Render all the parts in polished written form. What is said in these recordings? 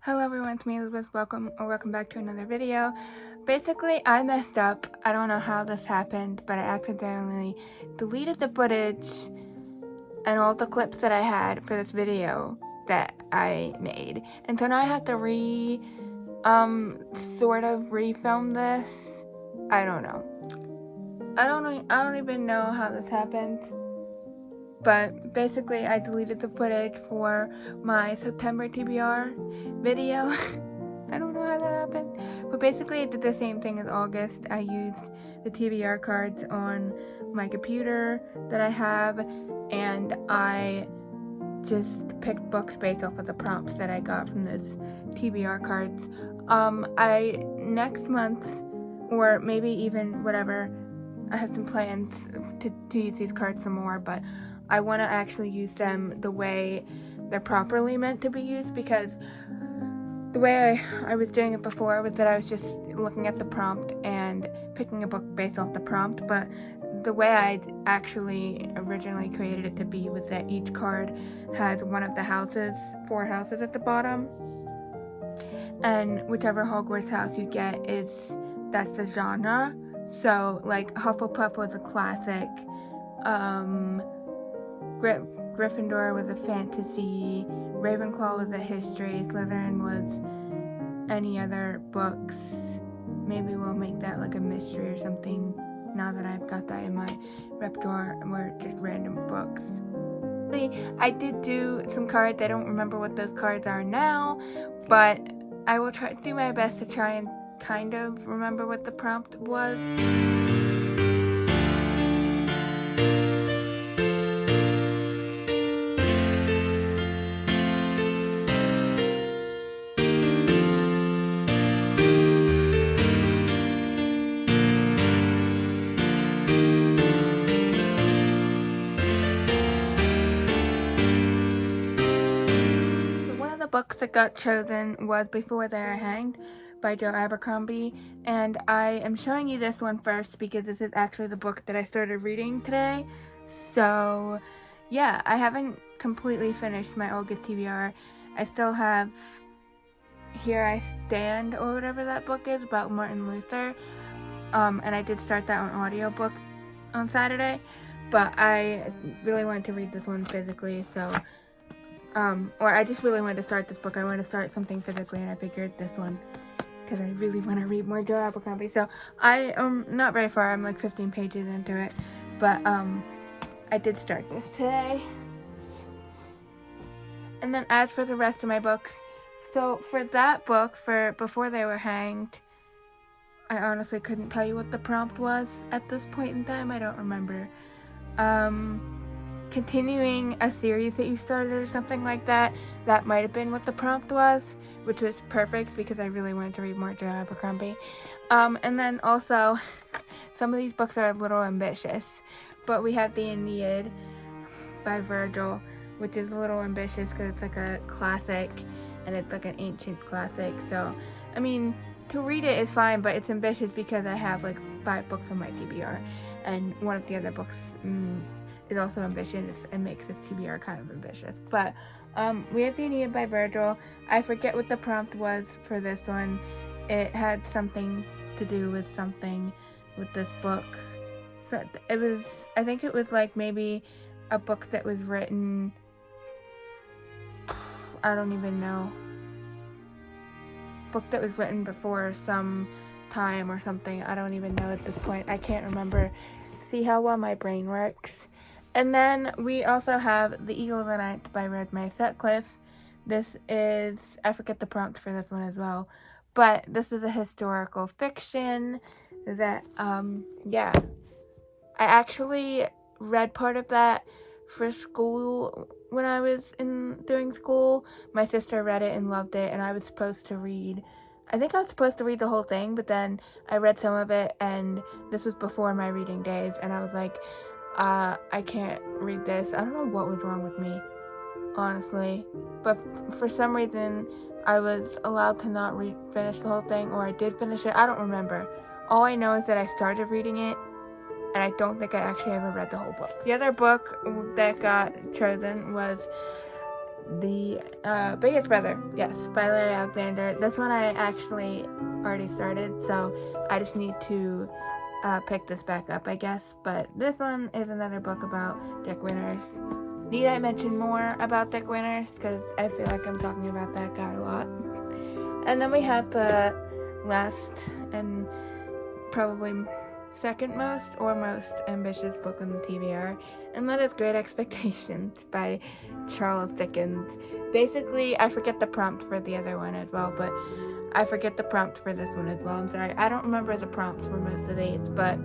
Hello everyone, it's me Elisabeth. Welcome back to another video. Basically, I messed up. I don't know how this happened, but I accidentally deleted the footage and all the clips that I had for this video that I made. And so now I have to sort of refilm this. I don't know. I don't even know how this happened. But basically, I deleted the footage for my September TBR video. I don't know how that happened. But basically, I did the same thing as August. I used the TBR cards on my computer that I have, and I just picked books based off of the prompts that I got from those TBR cards. Next month, or maybe even whatever, I have some plans to use these cards some more, but I want to actually use them the way they're properly meant to be used, because the way I was doing it before was that I was just looking at the prompt and picking a book based off the prompt, but the way I actually originally created it to be was that each card has one of the four houses at the bottom, and whichever Hogwarts house you get that's the genre. So, like, Hufflepuff was a classic, Gryffindor was a fantasy, Ravenclaw was a history, Slytherin was any other books. Maybe we'll make that like a mystery or something now that I've got that in my repertoire, or just random books. I did do some cards. I don't remember what those cards are now, but I will try to do my best to try and kind of remember what the prompt was. Books that got chosen was Before They Are Hanged by Joe Abercrombie, and I am showing you this one first because this is actually the book that I started reading today. So yeah, I haven't completely finished my August TBR. I still have Here I Stand, or whatever that book is, about Martin Luther, and I did start that on audiobook on Saturday, but I really wanted to read this one physically, so or I just really wanted to start this book. I wanted to start something physically, and I figured this one, because I really want to read more Joe Abercrombie. So I am not very far. I'm like 15 pages into it, but I did start this today. And then as for the rest of my books, so for that book, for Before They Were Hanged, I honestly couldn't tell you what the prompt was at this point in time. I don't remember. Continuing a series that you started or something like that, that might have been what the prompt was, which was perfect because I really wanted to read more Joe Abercrombie. And then also, some of these books are a little ambitious, but we have the Aeneid by Virgil, which is a little ambitious because it's like a classic, and it's like an ancient classic. So, I mean, to read it is fine, but it's ambitious because I have like 5 books on my TBR, and one of the other books is also ambitious and makes this TBR kind of ambitious. But we have the Aeneid by Virgil. I forget what the prompt was for this one. It had something to do with something with this book. So it was, I think it was like maybe a book that was written, I don't even know, book that was written before some time or something. I don't even know at this point. I can't remember. See how well my brain works. And then we also have The Eagle of the Ninth by Rosemary Sutcliffe. This is, I forget the prompt for this one as well, but this is a historical fiction that, yeah. I actually read part of that for school when I was doing school. My sister read it and loved it, and I was supposed to read, I think I was supposed to read the whole thing, but then I read some of it, and this was before my reading days, and I was like, I can't read this. I don't know what was wrong with me, honestly, but for some reason I was allowed to not finish the whole thing, or I did finish it. I don't remember. All I know is that I started reading it, and I don't think I actually ever read the whole book. The other book that got chosen was The Biggest Brother, yes, by Larry Alexander. This one I actually already started, so I just need to pick this back up, I guess. But this one is another book about Dick Winters. Need I mention more about Dick Winters? Because I feel like I'm talking about that guy a lot. And then we have the last and probably second most or most ambitious book on the TBR, and that is Great Expectations by Charles Dickens. Basically, I forget the prompt for the other one as well, but I forget the prompt for this one as well. I'm sorry, I don't remember the prompts for most of these, but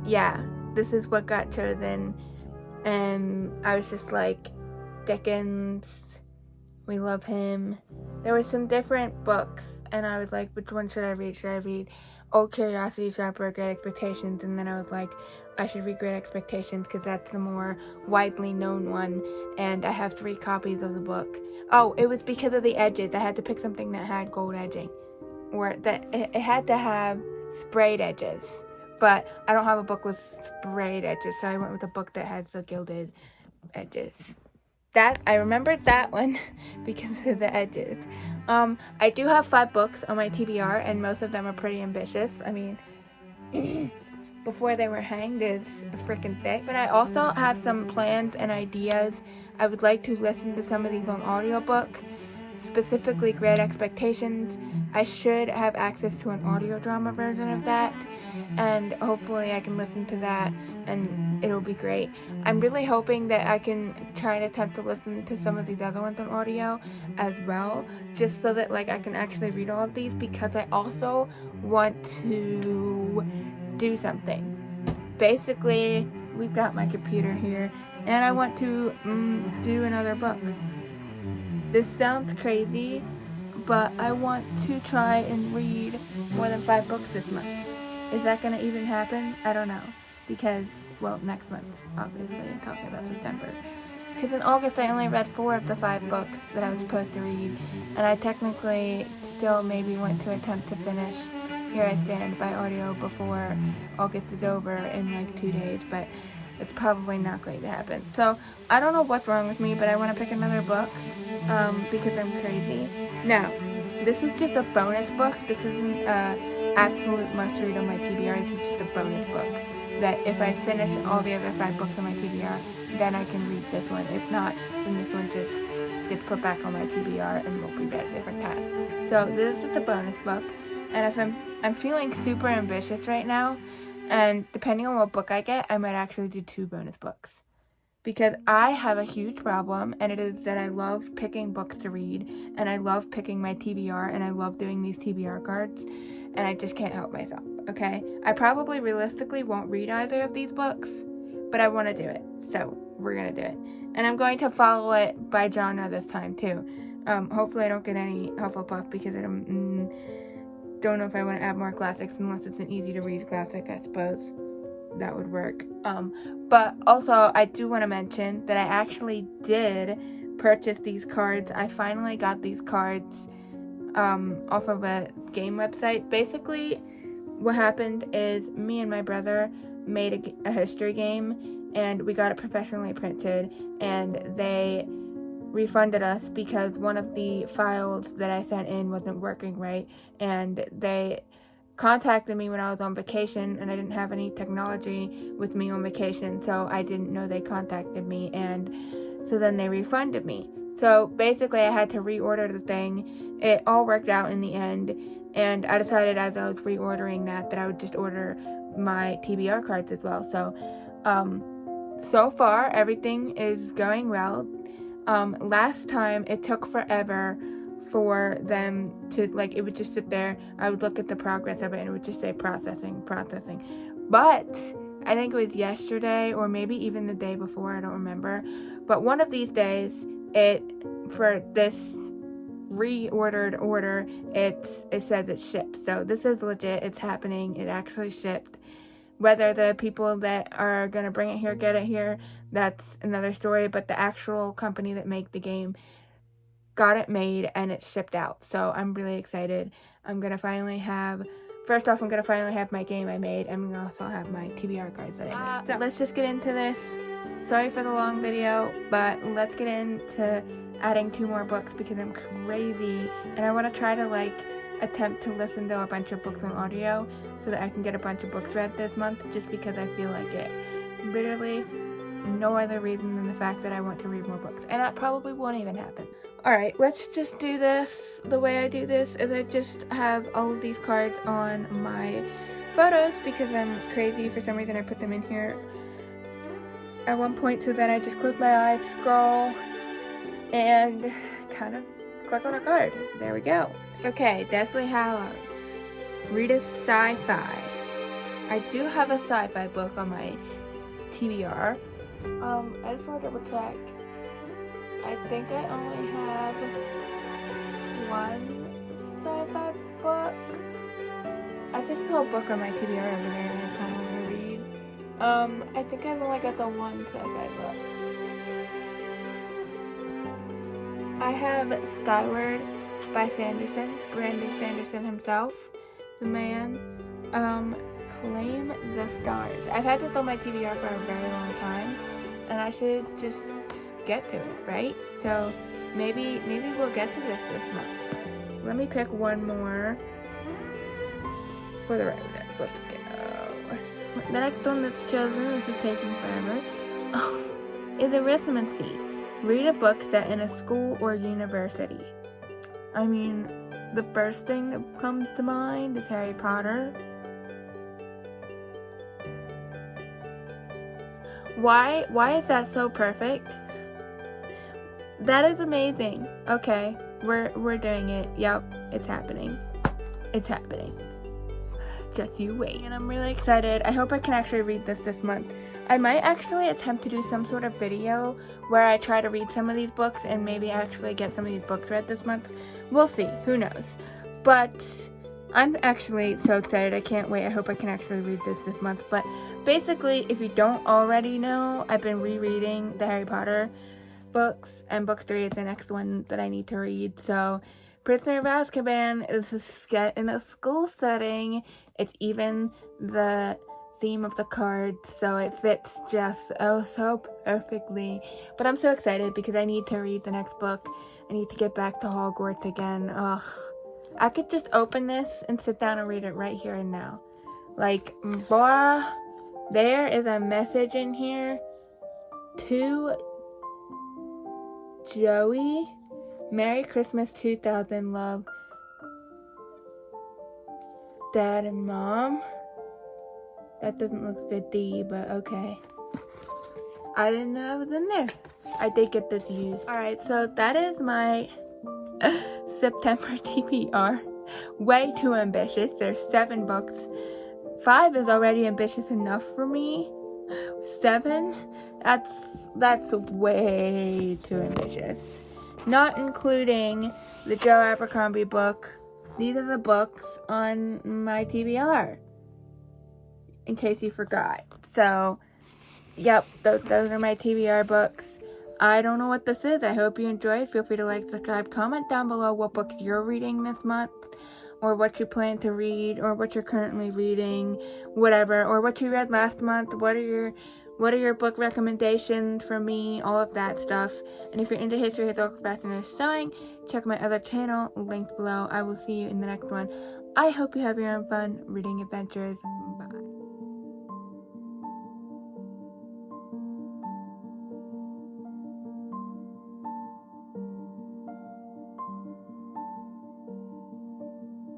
yeah, this is what got chosen, and I was just like, Dickens, we love him. There were some different books, and I was like, which one should I read? Should I read Old Curiosity Shop or Great Expectations? And then I was like, I should read Great Expectations because that's the more widely known one, and I have 3 copies of the book. Oh, it was because of the edges. I had to pick something that had gold edging, or that it had to have sprayed edges, but I don't have a book with sprayed edges, so I went with a book that has the gilded edges. That I remembered that one because of the edges. I do have 5 books on my TBR, and most of them are pretty ambitious. I mean, Before They Were Hanged is freaking thick. But I also have some plans and ideas. I would like to listen to some of these on audiobook, specifically Great Expectations. I should have access to an audio drama version of that, and hopefully I can listen to that and it'll be great. I'm really hoping that I can try and attempt to listen to some of these other ones on audio as well, just so that like I can actually read all of these, because I also want to do something. Basically, we've got my computer here, and I want to do another book. This sounds crazy, but I want to try and read more than 5 books this month. Is that going to even happen? I don't know. Because, well, next month, obviously. I'm talking about September. Because in August, I only read 4 of the 5 books that I was supposed to read. And I technically still maybe want to attempt to finish Here I Stand by audio before August is over in like 2 days. But it's probably not going to happen. So, I don't know what's wrong with me, but I want to pick another book because I'm crazy. Now, this is just a bonus book. This isn't absolute must read on my TBR. This is just a bonus book that if I finish all the other 5 books on my TBR, then I can read this one. If not, then this one just gets put back on my TBR and will be read at a different time. So this is just a bonus book, and if I'm feeling super ambitious right now, and depending on what book I get, I might actually do 2 bonus books. Because I have a huge problem, and it is that I love picking books to read, and I love picking my TBR, and I love doing these TBR cards, and I just can't help myself, okay? I probably realistically won't read either of these books, but I want to do it, so we're going to do it. And I'm going to follow it by genre this time, too. Hopefully I don't get any Hufflepuff, because I don't know if I want to add more classics, unless it's an easy-to-read classic, I suppose. That would work. But also, I do want to mention that I actually did purchase these cards. I finally got these cards off of a game website. Basically, what happened is me and my brother made a history game, and we got it professionally printed, and they refunded us because one of the files that I sent in wasn't working right, and they contacted me when I was on vacation, and I didn't have any technology with me on vacation, so I didn't know they contacted me, and so then they refunded me. So basically I had to reorder the thing. It all worked out in the end, and I decided as I was reordering that I would just order my TBR cards as well. So far everything is going well. Last time it took forever for them to, like, it would just sit there. I would look at the progress of it, and it would just say processing. But I think it was yesterday, or maybe even the day before, I don't remember. But one of these days, for this reordered order, it says it's shipped. So this is legit. It's happening. It actually shipped. Whether the people that are going to bring it here get it here, that's another story. But the actual company that made the game got it made, and it's shipped out. So I'm really excited. First off, I'm going to finally have my game I made. I'm going to also have my TBR cards that I made. So let's just get into this. sorry for the long video, but let's get into adding 2 more books because I'm crazy and I want to try to like attempt to listen to a bunch of books on audio so that I can get a bunch of books read this month, just because I feel like it. Literally no other reason than the fact that I want to read more books, and that probably won't even happen. Alright, let's just do this. The way I do this is I just have all of these cards on my photos because I'm crazy. For some reason I put them in here at one point, so then I just close my eyes, scroll, and kind of click on a card. There we go. Okay, Deathly Hallows. Read a sci-fi. I do have a sci-fi book on my TBR. I just want to double check. I think I only have one sci-fi book. I just saw a book on my TBR over there that I kind of want to read. I think I've only got the one sci-fi book. I have Skyward by Sanderson, Brandon Sanderson himself, the man. Claim the Stars. I've had this on my TBR for a very long time, and I should just get to it, right? So maybe we'll get to this month. Let me pick one more for the rest of it. Let's go. The next one that's chosen, this is taking forever, is Arithmancy. Read a book set in a school or university. I mean, the first thing that comes to mind is Harry Potter. Why is that so perfect? That is amazing. Okay, we're doing it. Yep, it's happening. It's happening. Just you wait. And I'm really excited. I hope I can actually read this month. I might actually attempt to do some sort of video where I try to read some of these books and maybe actually get some of these books read this month. We'll see. Who knows? But I'm actually so excited. I can't wait. I hope I can actually read this month. But basically, if you don't already know, I've been rereading the Harry Potter books, and book 3 is the next one that I need to read. So, Prisoner of Azkaban is set in a school setting. It's even the theme of the cards, so it fits just so perfectly. But I'm so excited because I need to read the next book. I need to get back to Hogwarts again. Ugh. I could just open this and sit down and read it right here and now. Like, boy, there is a message in here to Joey. Merry Christmas 2000, love. Dad and Mom. That doesn't look good to you, but okay. I didn't know it was in there. I did get this used. Alright, so that is my September TBR. Way too ambitious. There's 7 books. 5 is already ambitious enough for me. 7? That's way too ambitious. Not including the Joe Abercrombie book. These are the books on my TBR, in case you forgot. So, yep, those are my TBR books. I don't know what this is. I hope you enjoyed. Feel free to like, subscribe, comment down below what books you're reading this month, or what you plan to read, or what you're currently reading, whatever, or what you read last month. What are your book recommendations for me? All of that stuff. And if you're into history, historical, fashion, or sewing, check my other channel linked below. I will see you in the next one. I hope you have your own fun reading adventures.